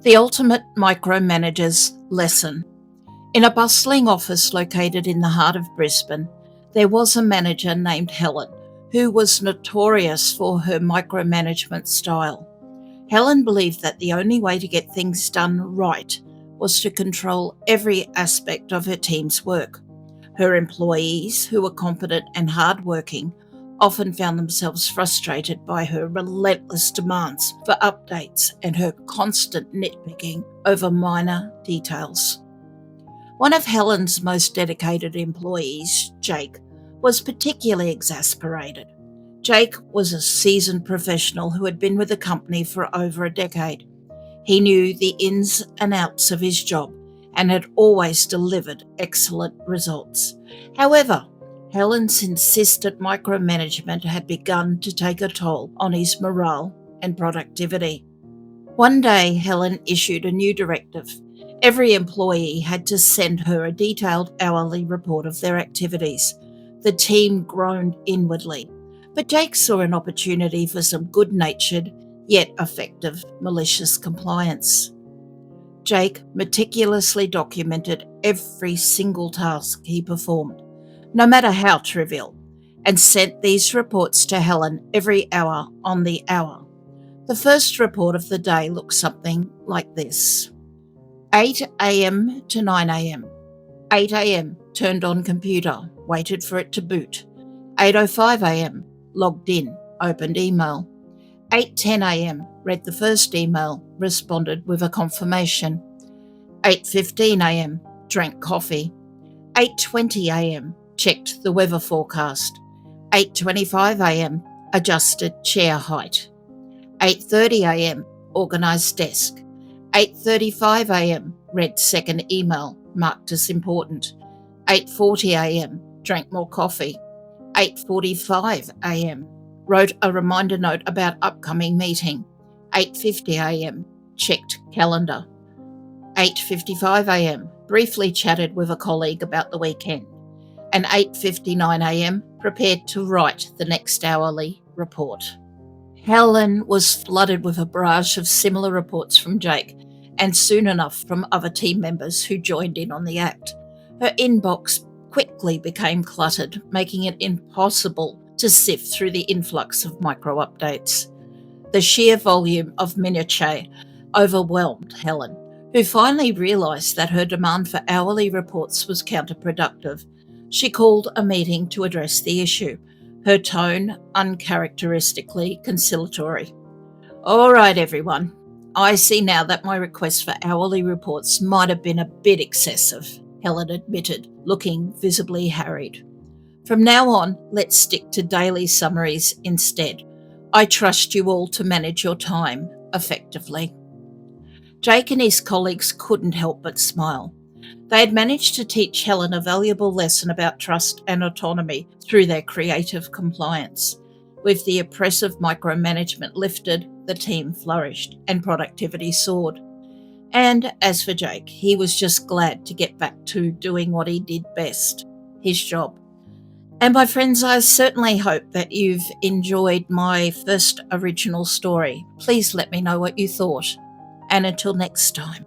The ultimate micromanager's lesson. In a bustling office located in the heart of Brisbane, there was a manager named Helen who was notorious for her micromanagement style. Helen believed that the only way to get things done right was to control every aspect of her team's work. Her employees, who were competent and hardworking, often found themselves frustrated by her relentless demands for updates and her constant nitpicking over minor details. One of Helen's most dedicated employees, Jake, was particularly exasperated. Jake was a seasoned professional who had been with the company for over a decade. He knew the ins and outs of his job and had always delivered excellent results. However, Helen's insistent micromanagement had begun to take a toll on his morale and productivity. One day, Helen issued a new directive. Every employee had to send her a detailed hourly report of their activities. The team groaned inwardly, but Jake saw an opportunity for some good-natured yet effective malicious compliance. Jake meticulously documented every single task he performed, no matter how trivial, and sent these reports to Helen every hour on the hour. The first report of the day looked something like this. 8 a.m. to 9 a.m. 8 a.m. turned on computer, waited for it to boot. 8:05 a.m. logged in, opened email. 8:10 a.m. read the first email, responded with a confirmation. 8:15 a.m. drank coffee. 8:20 a.m. checked the weather forecast. 8:25 a.m. adjusted chair height. 8:30 a.m. organised desk. 8:35 a.m. read second email, marked as important. 8:40 a.m. drank more coffee. 8:45 a.m. wrote a reminder note about upcoming meeting. 8:50 a.m. checked calendar. 8:55 a.m. briefly chatted with a colleague about the weekend. And 8:59 a.m. prepared to write the next hourly report. Helen was flooded with a barrage of similar reports from Jake, and soon enough from other team members who joined in on the act. Her inbox quickly became cluttered, making it impossible to sift through the influx of micro-updates. The sheer volume of minutiae overwhelmed Helen, who finally realised that her demand for hourly reports was counterproductive. She called a meeting to address the issue, her tone uncharacteristically conciliatory. "All right, everyone. I see now that my request for hourly reports might have been a bit excessive," Helen admitted, looking visibly harried. "From now on, let's stick to daily summaries instead. I trust you all to manage your time effectively." Jake and his colleagues couldn't help but smile. They had managed to teach Helen a valuable lesson about trust and autonomy through their creative compliance. With the oppressive micromanagement lifted, the team flourished and productivity soared. And as for Jake, he was just glad to get back to doing what he did best, his job. And my friends, I certainly hope that you've enjoyed my first original story. Please let me know what you thought. And until next time.